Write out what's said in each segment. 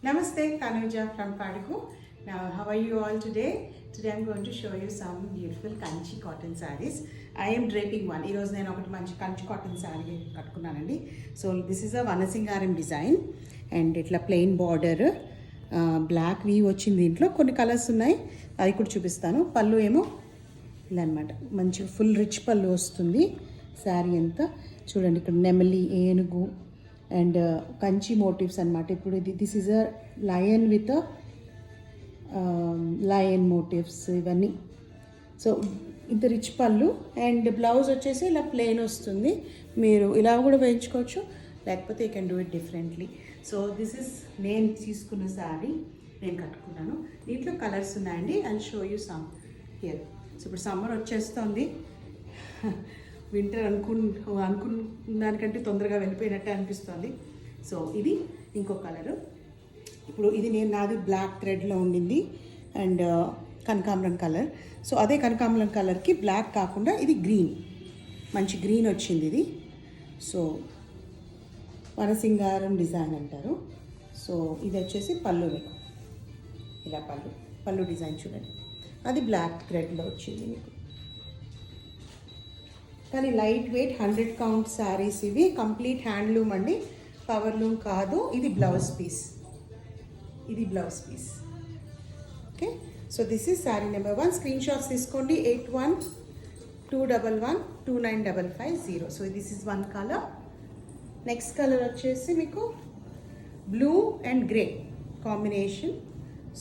Namaste, Tanuja from Padaku. Now, how are you all today? Today I'm going to show you some beautiful Kanchi cotton sarees. I am draping one. Ee roju nenu okati manchi Kanchi cotton saree kattukunnanandi. So this is a Vanasingaram design and itla plain border, black weave వచ్చింది. దీంట్లో కొన్ని colours ఉన్నాయి, అది కూడా చూపిస్తాను. పళ్ళు ఏమో ఇలా అనమాట, మంచి ఫుల్ రిచ్ పళ్ళు వస్తుంది. శారీ అంతా చూడండి, ఇక్కడ నెమలి, ఏనుగు అండ్ కంచి మోటివ్స్ అనమాట. ఇప్పుడు this is a lion with lion motives ఇవన్నీ. సో ఇంత రిచ్ పళ్ళు అండ్ బ్లౌజ్ వచ్చేసి ఇలా ప్లెయిన్ వస్తుంది. మీరు ఇలా కూడా వేయించుకోవచ్చు, లేకపోతే you can do it differently. So this is నేను తీసుకున్న శారీ, నేను కట్టుకున్నాను. దీంట్లో కలర్స్ ఉన్నాయండి. I show you some here. So ఇప్పుడు సమ్మర్ వచ్చేస్తుంది, వింటర్ అనుకున్న దానికంటే తొందరగా వెళ్ళిపోయినట్టే అనిపిస్తుంది. సో ఇది ఇంకో కలరు. ఇప్పుడు ఇది నాది బ్లాక్ థ్రెడ్లో ఉండింది అండ్ కనకాంబరం కలర్. సో అదే కనకాంబరం కలర్కి బ్లాక్ కాకుండా ఇది గ్రీన్, మంచి గ్రీన్ వచ్చింది ఇది. సో వనసింగారం డిజైన్ అంటారు. సో ఇది వచ్చేసి పళ్ళు, మీకు ఇలా పళ్ళు డిజైన్ చూడండి, అది బ్లాక్ థ్రెడ్లో వచ్చింది మీకు. కానీ లైట్ వెయిట్ 100 కౌంట్ శారీస్ ఇవి. కంప్లీట్ హ్యాండ్లూమ్ అండి, పవర్ లూమ్ కాదు. ఇది blouse piece, okay. So this is sari number 1. Screenshots తీసుకోండి. 8121112955. So this is one colour. Next colour వచ్చేసి మీకు blue and grey combination.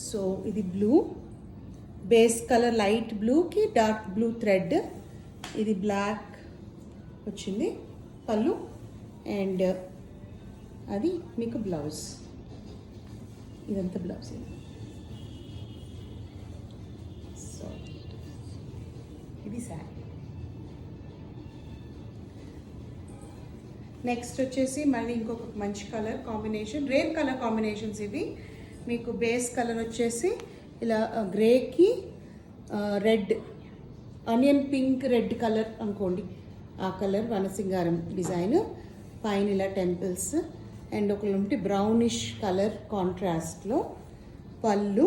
So ఇది బ్లూ బేస్ కలర్, లైట్ బ్లూకి dark blue thread. ఇది black వచ్చింది పళ్ళు అండ్ అది మీకు బ్లౌజ్. ఇదంతా బ్లౌజ్. సో ఇది శారీ. నెక్స్ట్ వచ్చేసి మళ్ళీ ఇంకొక మంచి colour combination, rare colour combinations ఇవి. మీకు బేస్ కలర్ వచ్చేసి ఇలా గ్రేకి red, onion pink red colour అనుకోండి, ఆ కలర్ వనసింగారం డిజైన్. పైన ఇలా టెంపుల్స్ అండ్ ఒకటి బ్రౌనిష్ కలర్ కాంట్రాస్ట్లో పళ్ళు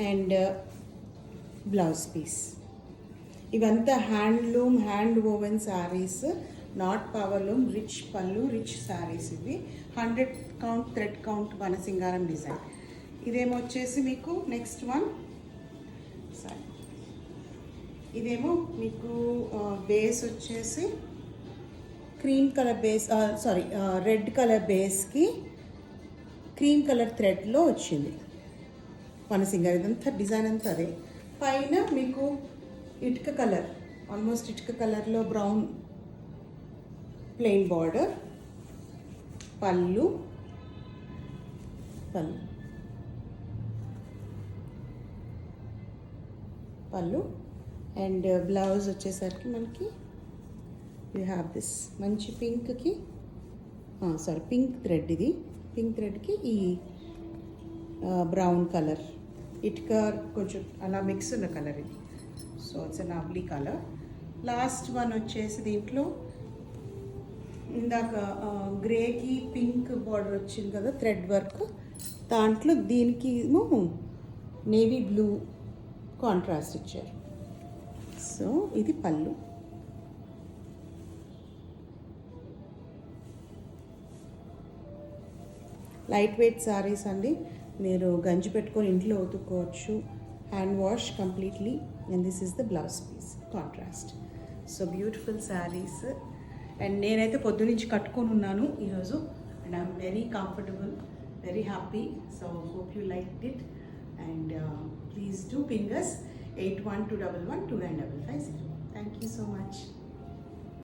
అండ్ బ్లౌజ్ పీస్. ఇవంతా handloom, hand woven saris, not powerloom. Rich పళ్ళు, రిచ్ శారీస్ ఇవి. 100 count thread count Vanasingaram design. ఇదేమో వచ్చేసి మీకు నెక్స్ట్ వన్ సారీ. ఇదేమో మీకు బేస్ వచ్చేసి cream colour base, red colour బేస్కి క్రీమ్ కలర్ థ్రెడ్లో వచ్చింది వనసింగారం. ఇదంతా డిజైన్ అంతా అదే. పైన మీకు ఇటుక కలర్, ఆల్మోస్ట్ ఇటుక కలర్లో బ్రౌన్ ప్లెయిన్ బార్డర్, పళ్ళు అండ్ బ్లౌజ్ వచ్చేసరికి మనకి యూ హ్యావ్ దిస్ మంచి పింక్కి పింక్ థ్రెడ్. ఇది పింక్ థ్రెడ్కి ఈ బ్రౌన్ కలర్, ఇటుక కొంచెం అలా మిక్స్ ఉన్న కలర్ ఇది. So it's and lovely colour. Last one వచ్చేసి దీంట్లో ఇందాక గ్రేకి పింక్ బార్డర్ వచ్చింది కదా థ్రెడ్ వర్క్, దాంట్లో దీనికి ఏమో నేవీ బ్లూ కాంట్రాస్ట్ ఇచ్చారు. సో ఇది పళ్ళు. లైట్ వెయిట్ శారీస్ అండి, మీరు గంజి పెట్టుకొని ఇంట్లో ఉతుక్కోవచ్చు. Hand wash completely. And this is the blouse piece contrast. So beautiful saris. And నేనైతే పొద్దు నుంచి కట్టుకొని ఉన్నాను ఈరోజు and I'm very comfortable, very happy. So hope you liked it and please do ping us 8121129550. Thank you so much.